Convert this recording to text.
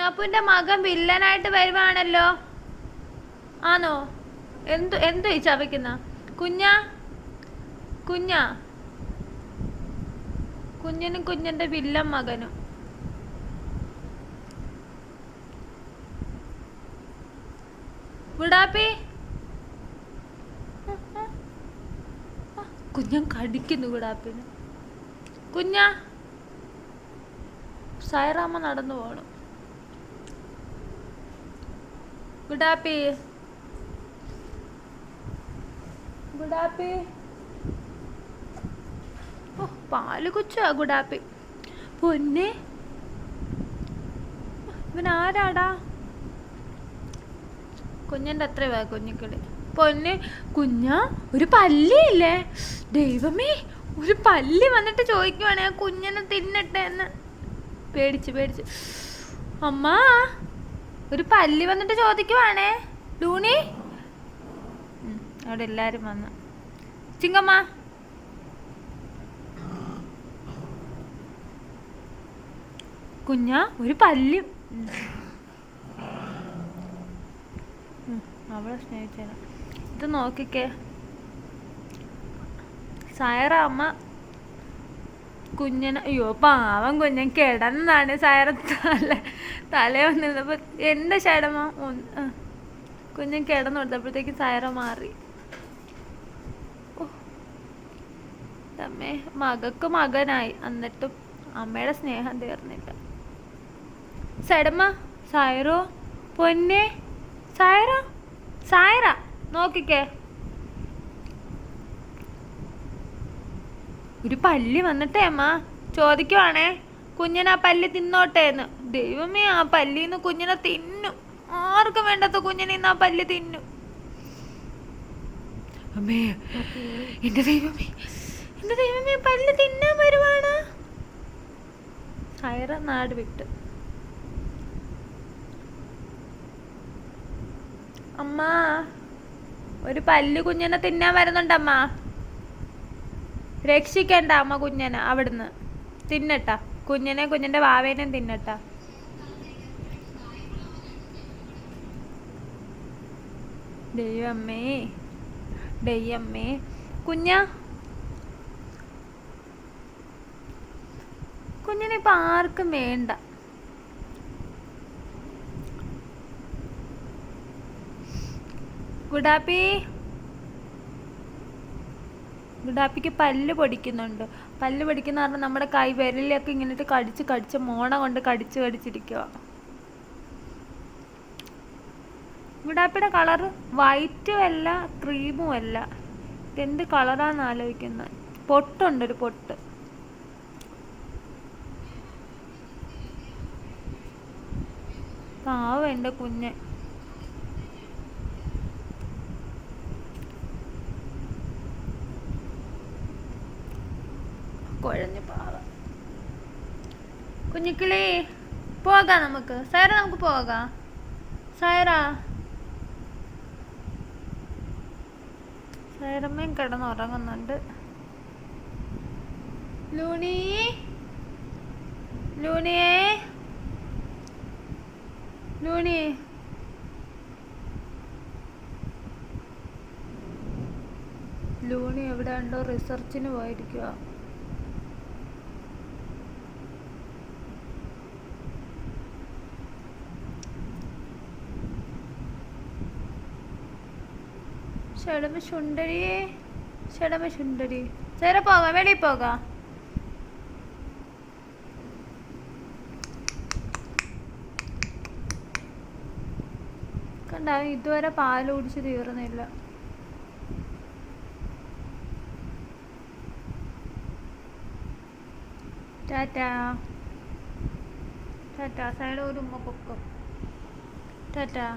കുഞ്ഞാപ്പൂന്റെ മകൻ വില്ലനായിട്ട് വരുവാണല്ലോ. ആണോ? എന്തു ഈ ചവയ്ക്കുന്ന കുഞ്ഞാ? കുഞ്ഞിനും കുഞ്ഞിന്റെ വില്ലൻ മകനും. വിടാപ്പി കുഞ്ഞൻ കടിക്കുന്നു വിടാപ്പിന്. കുഞ്ഞാ, സായിറാമ്മ നടന്നു പോണം. ഗുഡാപ്പി ഓ, പാല് കൊച്ചാ ഗുഡാപ്പി. പൊന്നെ, ഇവനാരാടാ? കുഞ്ഞിൻ്റെ അത്ര കുഞ്ഞിക്കിളി. പൊന്നെ കുഞ്ഞാ, ഒരു പല്ലിയില്ലേ? ദൈവമേ, ഒരു പല്ലി വന്നിട്ട് ചോദിക്കുവാണേ കുഞ്ഞിനെ തിന്നട്ടെ എന്ന്. പേടിച്ച് അമ്മ, ഒരു പല്ലി വന്നിട്ട് ചോദിക്കുവാണേ. ലൂണി, അവിടെ എല്ലാരും വന്നു. ചിങ്കമ്മ, കുഞ്ഞാ, ഒരു പല്ലി. അവളെ സ്നേഹിച്ചേന. ഇത് നോക്കിക്കേ, സായറ അമ്മ കുഞ്ഞിനെ, അയ്യോ പാവം കുഞ്ഞൻ കിടന്നാണ്. സായറ തല വന്നിരുന്നപ്പോ എന്റെ ശടമ കുഞ്ഞൻ കിടന്നു കൊടുത്തപ്പോഴത്തേക്ക് സായറ മാറി. അമ്മേ, മകക്ക് മകനായി, എന്നിട്ടും അമ്മയുടെ സ്നേഹം തീർന്നില്ല. സടമ്മ, സായറോ പൊന്നെ, സായറ നോക്കിക്കേ, ഒരു പല്ലി വന്നിട്ടേ അമ്മ ചോദിക്കുവാണേ കുഞ്ഞിനെ ആ പല്ലി തിന്നോട്ടേന്ന്. ദൈവമേ, ആ പല്ലിന്ന് കുഞ്ഞിനെ തിന്നും. ആർക്കും വേണ്ടാത്ത കുഞ്ഞിനെ ഇന്ന് ആ പല്ലി തിന്നും. അമ്മേ, എന്റെ ദൈവമേ, പല്ല് തിന്നാൻ വരുവാണ്. സായറ നാട് വിട്ട്. അമ്മ, ഒരു പല്ല് കുഞ്ഞിനെ തിന്നാൻ വരുന്നുണ്ടമ്മ. രക്ഷിക്കണ്ട അമ്മ കുഞ്ഞിനെ അവിടുന്ന്. തിന്നട്ട കുഞ്ഞിനെ, കുഞ്ഞിന്റെ വാവേനെയും തിന്നട്ട. ദൈവമ്മേ കുഞ്ഞിനെ ഇപ്പൊ ആർക്കും വേണ്ട. ഗുഡാപ്പിക്ക് പല്ല് പൊടിക്കുന്നുണ്ട്. പല്ല് പൊടിക്കുന്ന പറഞ്ഞാൽ നമ്മുടെ കൈ വിരലിലൊക്കെ ഇങ്ങനെ കടിച്ച് മോണ കൊണ്ട് കടിച്ചിരിക്കുക. ഗുഡാപ്പിയുടെ കളറ് വൈറ്റും അല്ല ക്രീമും അല്ല. ഇതെന്ത് കളറാന്ന് ആലോചിക്കുന്നത്. പൊട്ടുണ്ട്, ഒരു പൊട്ട്. പാവം എൻ്റെ കുഞ്ഞ്. കുഴഞ്ഞു പാവം. കുഞ്ഞിക്കിളി, പോകാം നമുക്ക്. സൈറ, നമുക്ക് പോകാം. സൈറമ്മയും കിടന്നുറങ്ങുന്നുണ്ട്. ലൂണിയേ, ലൂണി എവിടെ ഉണ്ടോ റിസർച്ചിന് പോയിരിക്കുക. ഷടമ സുന്ദരി. സൈറ പോകാം, വെളിയിൽ പോകാം. കണ്ട, ഇതുവരെ പാല് കുടിച്ച് തീർന്നില്ല. ടാറ്റാ. സൈഡ് ഒരു ഉമ്മ പൊക്കം. ടാറ്റാ.